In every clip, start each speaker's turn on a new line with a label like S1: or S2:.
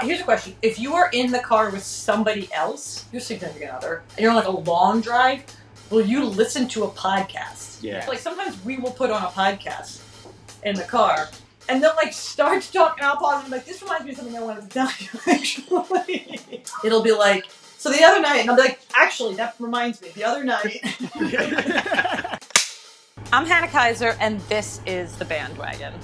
S1: Here's a question. If you are in the car with somebody else, your significant other, and you're on like a long drive, will you listen to a podcast?
S2: Yeah.
S1: Like sometimes we will put on a podcast in the car, and they'll like start to talk, and I'll pause and be like, this reminds me of something I wanted to tell you, actually. It'll be like, so the other night, and I'll be like, actually, that reminds me, the other night. I'm Hannah Kaiser, and this is The Bandwagon.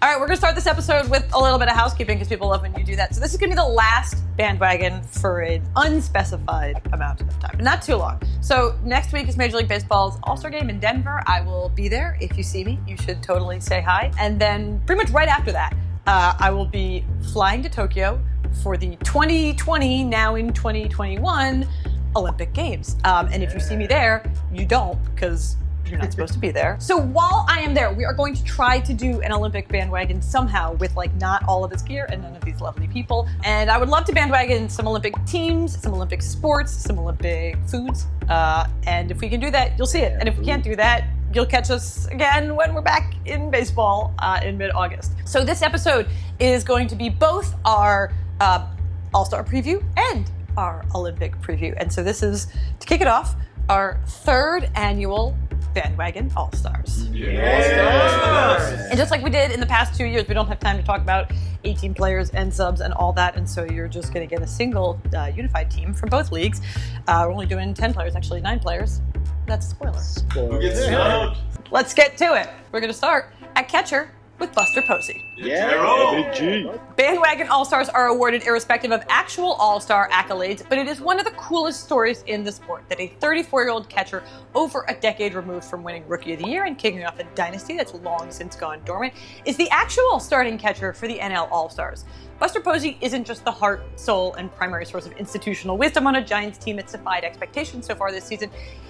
S1: All right, we're going to start this episode with a little bit of housekeeping because people love when you do that. So this is going to be the last Bandwagon for an unspecified amount of time. Not too long. So next week is Major League Baseball's All-Star Game in Denver. I will be there. If you see me, you should totally say hi. And then pretty much right after that, I will be flying to Tokyo for the 2020, now in 2021, Olympic Games. And if you see me there, you don't, because you're not supposed to be there. So while I am there, we are going to try to do an Olympic bandwagon somehow with like not all of this gear and none of these lovely people. And I would love to bandwagon some Olympic teams, some Olympic sports, some Olympic foods. And if we can do that, you'll see it. And if we can't do that, you'll catch us again when we're back in baseball in mid-August. So this episode is going to be both our All-Star preview and our Olympic preview. And so this is, to kick it off, our third annual Bandwagon All-Stars.
S2: Yes.
S1: And just like we did in the past 2 years, we don't have time to talk about 18 players and subs and all that, and so you're just going to get a single unified team from both leagues. We're only doing 10 players, actually 9 players. That's a spoiler.
S2: Who gets snubbed?
S1: Let's get to it. We're going to start at catcher with Buster Posey.
S2: Yeah.
S1: Bandwagon All-Stars are awarded irrespective of actual All-Star accolades, but it is one of the coolest stories in the sport that a 34-year-old catcher over a decade removed from winning Rookie of the Year and kicking off a dynasty that's long since gone dormant is the actual starting catcher for the NL All-Stars. Buster Posey isn't just the heart, soul, and primary source of institutional wisdom on a Giants team that's defied expectations so far this season.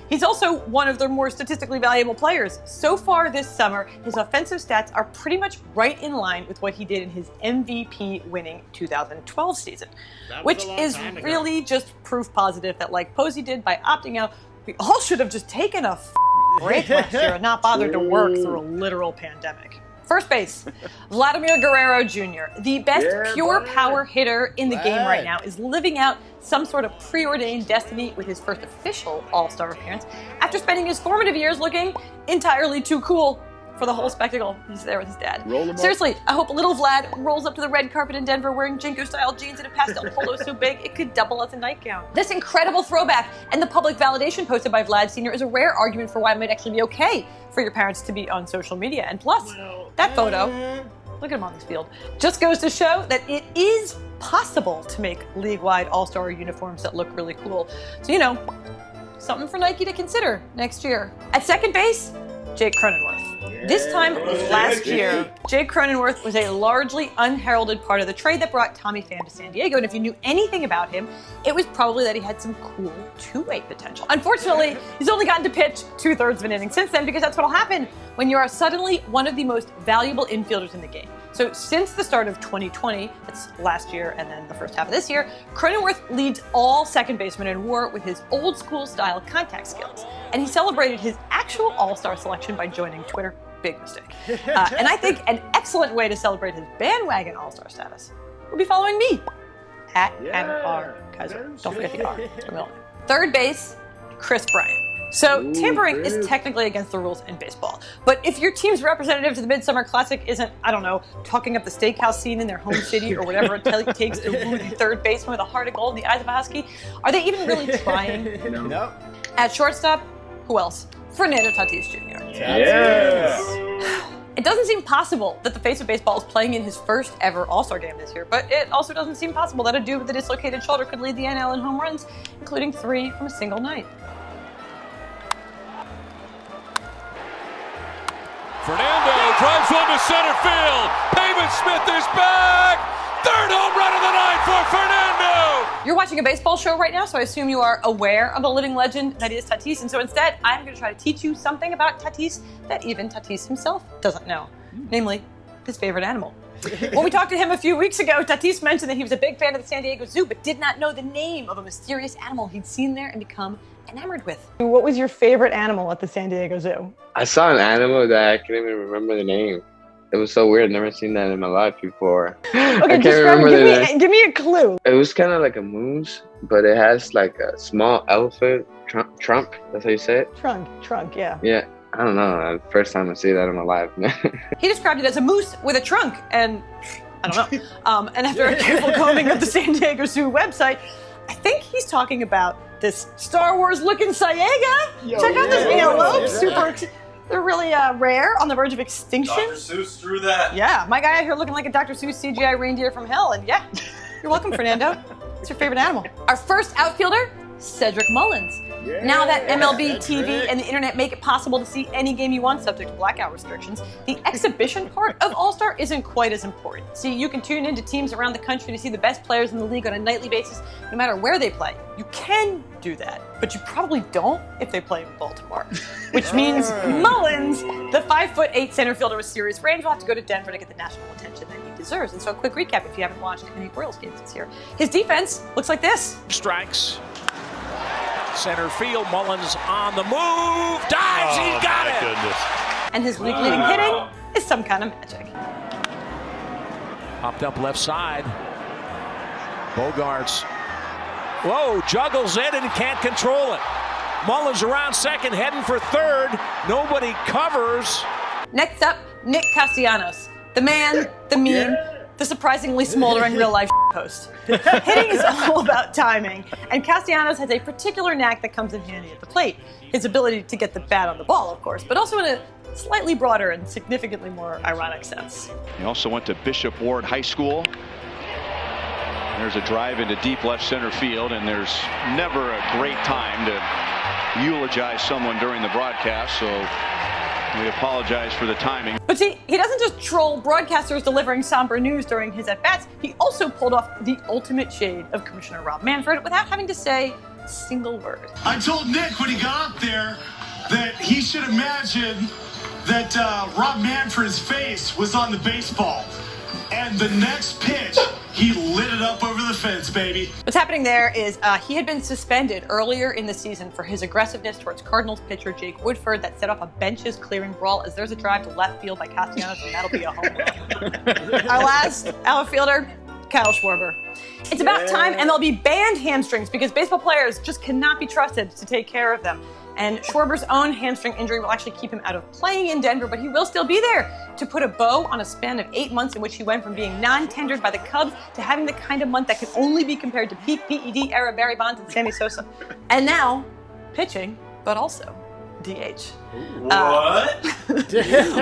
S1: He's also one of their more statistically valuable players. So far this summer, his offensive stats are pretty much right in line with what he did in his MVP-winning 2012 season, which is really just proof positive that, like Posey did by opting out, we all should have just taken a break last year and not bothered to work through a literal pandemic. First base, Vladimir Guerrero Jr., the best pure power hitter in the game right now, is living out some sort of preordained destiny with his first official All-Star appearance after spending his formative years looking entirely too cool for the whole spectacle. He's there with his dad. Seriously, I hope little Vlad rolls up to the red carpet in Denver wearing Jinko-style jeans and a pastel polo so big it could double as a nightgown. This incredible throwback and the public validation posted by Vlad Sr. is a rare argument for why it might actually be okay for your parents to be on social media. And plus, that photo, look at him on this field, just goes to show that it is possible to make league-wide All-Star uniforms that look really cool. So, you know, something for Nike to consider next year. At second base, Jake Creninworth. This time last year, Jake Creninworth was a largely unheralded part of the trade that brought Tommy Pham to San Diego, and if you knew anything about him, it was probably that he had some cool two-way potential. Unfortunately, he's only gotten to pitch 2/3 of an inning since then, because that's what'll happen when you are suddenly one of the most valuable infielders in the game. So since the start of 2020, that's last year and then the first half of this year, Creninworth leads all second basemen in WAR with his old school style contact skills. And he celebrated his actual All-Star selection by joining Twitter. Big mistake. And I think an excellent way to celebrate his bandwagon All-Star status would be following me at Hannah R. Kaiser. Don't forget the R. Third base, Kris Bryant. So tampering is technically against the rules in baseball. But if your team's representative to the Midsummer Classic isn't, I don't know, talking up the steakhouse scene in their home city or whatever it takes to woo the third baseman with a heart of gold and the eyes of a husky, are they even really trying?
S2: No.
S1: At shortstop, who else? Fernando Tatis Jr.
S2: Yes.
S1: It doesn't seem possible that the face of baseball is playing in his first ever All-Star game this year, but it also doesn't seem possible that a dude with a dislocated shoulder could lead the NL in home runs, including 3 from a single night.
S3: Fernando drives one to center field. Pavin Smith is back. Third home run of the night for Fernando.
S1: You're watching a baseball show right now, so I assume you are aware of the living legend that is Tatis. And so instead, I'm going to try to teach you something about Tatis that even Tatis himself doesn't know, namely his favorite animal. When we talked to him a few weeks ago, Tatis mentioned that he was a big fan of the San Diego Zoo, but did not know the name of a mysterious animal he'd seen there and become enamored with.
S4: What was your favorite animal at the San Diego Zoo?
S5: I saw an animal that I couldn't even remember the name.
S4: It was so weird. Never seen that in my life before.
S1: Okay,
S4: I can't
S1: describe,
S4: remember
S1: give me a clue.
S4: It was kind of like a moose, but it has like a small elephant trunk. That's how you say it?
S1: Trunk, yeah.
S4: Yeah. I don't know. First time I see that in my life.
S1: He described it as a moose with a trunk, and I don't know. And after a careful combing of the San Diego Zoo website, I think he's talking about this Star Wars-looking Saega. Check out this antelope. They're really rare, on the verge of extinction.
S2: Dr. Seuss drew that.
S1: Yeah, my guy out here looking like a Dr. Seuss CGI reindeer from hell, and yeah, you're welcome, Fernando. It's your favorite animal. Our first outfielder, Cedric Mullins. Now that MLB TV and the internet make it possible to see any game you want subject to blackout restrictions, the exhibition part of All-Star isn't quite as important. See, you can tune into teams around the country to see the best players in the league on a nightly basis, no matter where they play. You can do that, but you probably don't if they play in Baltimore. Which means Mullins, the 5'8" center fielder with serious range, will have to go to Denver to get the national attention that he deserves. And so a quick recap if you haven't watched any Royals games this year. His defense looks like this.
S3: Strikes. Center field, Mullins on the move, dives, he got it!
S2: Goodness.
S1: And his league-leading hitting is some kind of magic.
S3: Popped up left side. Bogarts. Whoa, juggles it and can't control it. Mullins around second, heading for third. Nobody covers.
S1: Next up, Nick Castellanos. The man, the meme, the surprisingly smoldering real-life host. Hitting is all about timing, and Castellanos has a particular knack that comes in handy at the plate. His ability to get the bat on the ball, of course, but also in a slightly broader and significantly more ironic sense.
S5: He also went to Bishop Ward High School. There's a drive into deep left center field, and there's never a great time to eulogize someone during the broadcast, so we apologize for the timing.
S1: But see, he doesn't just troll broadcasters delivering somber news during his at-bats. He also pulled off the ultimate shade of Commissioner Rob Manfred without having to say a single word.
S6: I told Nick when he got up there that he should imagine that Rob Manfred's face was on the baseball. And the next pitch, he lit it up over the fence, baby.
S1: What's happening there is he had been suspended earlier in the season for his aggressiveness towards Cardinals pitcher Jake Woodford that set off a benches clearing brawl as there's a drive to left field by Castellanos, and that'll be a home run. Our last outfielder, Kyle Schwarber. It's about time MLB banned hamstrings because baseball players just cannot be trusted to take care of them. And Schwarber's own hamstring injury will actually keep him out of playing in Denver, but he will still be there to put a bow on a span of 8 months in which he went from being non-tendered by the Cubs to having the kind of month that can only be compared to peak PED era Barry Bonds and Sammy Sosa. And now, pitching, but also DH.
S2: What?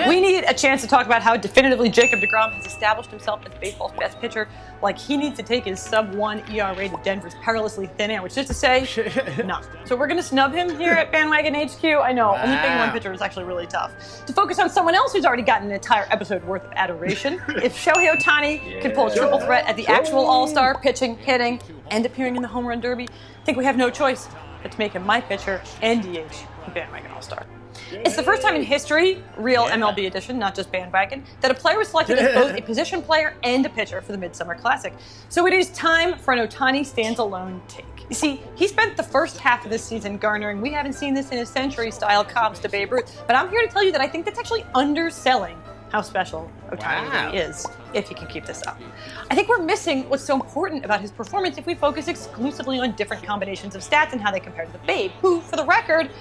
S1: We need a chance to talk about how definitively Jacob deGrom has established himself as baseball's best pitcher. Like he needs to take his sub-1 ERA to Denver's perilously thin air, which is to say, no. So we're going to snub him here at Bandwagon HQ. I know, only picking one pitcher is actually really tough. To focus on someone else who's already gotten an entire episode worth of adoration, if Shohei Ohtani can pull a triple threat at the actual All-Star, pitching, hitting, and appearing in the Home Run Derby, I think we have no choice but to make him my pitcher and DH in Bandwagon All-Star. It's the first time in history, real MLB edition, not just Bandwagon, that a player was selected as both a position player and a pitcher for the Midsummer Classic. So it is time for an Ohtani stands-alone take. You see, he spent the first half of this season garnering, we haven't seen this in a century-style comps to Babe Ruth, but I'm here to tell you that I think that's actually underselling how special Ohtani really is, if he can keep this up. I think we're missing what's so important about his performance if we focus exclusively on different combinations of stats and how they compare to the Babe, who, for the record,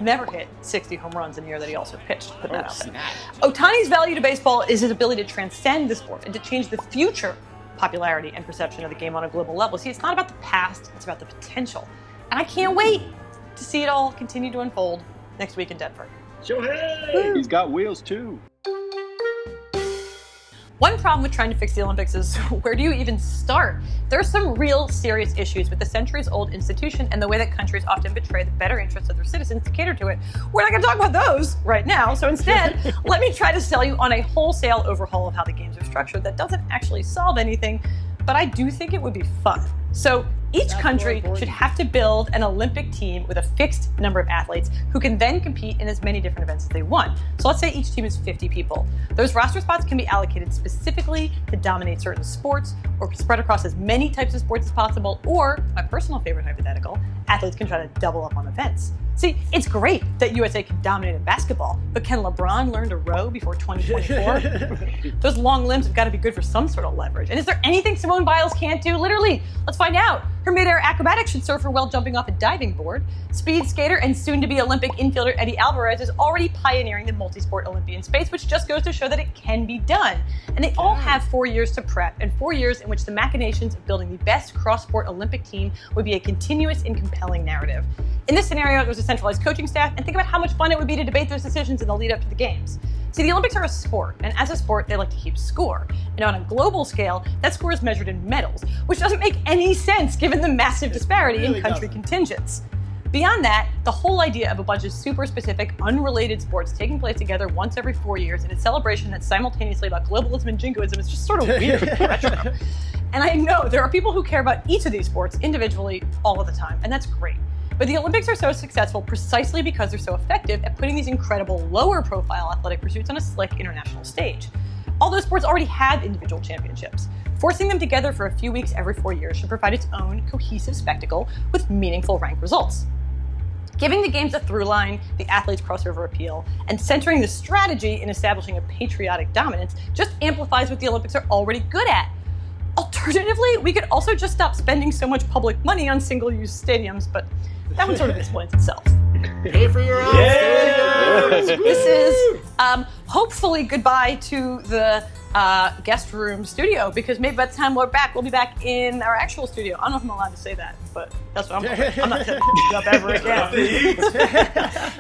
S1: never hit 60 home runs in the year that he also pitched. Put that out there. Ohtani's value to baseball is his ability to transcend the sport and to change the future popularity and perception of the game on a global level. See, it's not about the past, it's about the potential. And I can't wait to see it all continue to unfold next week in Denver.
S2: Shohei!
S7: He's got wheels too.
S1: One problem with trying to fix the Olympics is where do you even start? There are some real serious issues with the centuries-old institution and the way that countries often betray the better interests of their citizens to cater to it. We're not going to talk about those right now, so instead, let me try to sell you on a wholesale overhaul of how the games are structured that doesn't actually solve anything, but I do think it would be fun. So each country should have to build an Olympic team with a fixed number of athletes who can then compete in as many different events as they want. So let's say each team is 50 people. Those roster spots can be allocated specifically to dominate certain sports or spread across as many types of sports as possible, or, my personal favorite hypothetical, athletes can try to double up on events. See, it's great that USA can dominate in basketball, but can LeBron learn to row before 2024? Those long limbs have got to be good for some sort of leverage. And is there anything Simone Biles can't do? Literally, let's find out. Her mid-air acrobatics should serve her well jumping off a diving board. Speed skater and soon-to-be Olympic infielder Eddie Alvarez is already pioneering the multi-sport Olympian space, which just goes to show that it can be done. And they all have 4 years to prep, and 4 years in which the machinations of building the best cross-sport Olympic team would be a continuous and compelling narrative. In this scenario, there's a centralized coaching staff, and think about how much fun it would be to debate those decisions in the lead up to the games. See, the Olympics are a sport, and as a sport, they like to keep score. And on a global scale, that score is measured in medals, which doesn't make any sense given the massive disparity in country contingents. Beyond that, the whole idea of a bunch of super specific, unrelated sports taking place together once every 4 years in a celebration that's simultaneously about globalism and jingoism is just sort of weird and retro. And I know there are people who care about each of these sports individually all of the time, and that's great. But the Olympics are so successful precisely because they're so effective at putting these incredible lower-profile athletic pursuits on a slick international stage. All those sports already have individual championships. Forcing them together for a few weeks every 4 years should provide its own cohesive spectacle with meaningful ranked results. Giving the games a through line, the athletes' crossover appeal, and centering the strategy in establishing a patriotic dominance just amplifies what the Olympics are already good at. Alternatively, we could also just stop spending so much public money on single-use stadiums, but that one sort of explains itself.
S7: Pay for your own stadiums!
S1: This is hopefully goodbye to the guest room studio, because maybe by the time we're back, we'll be back in our actual studio. I don't know if I'm allowed to say that, but that's what I'm not setting it up ever again.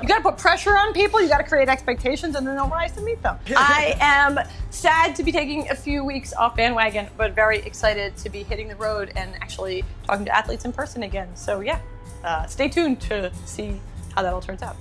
S1: You gotta put pressure on people, you gotta create expectations, and then they'll rise to meet them. I am sad to be taking a few weeks off Bandwagon, but very excited to be hitting the road and actually talking to athletes in person again. So yeah, stay tuned to see how that all turns out.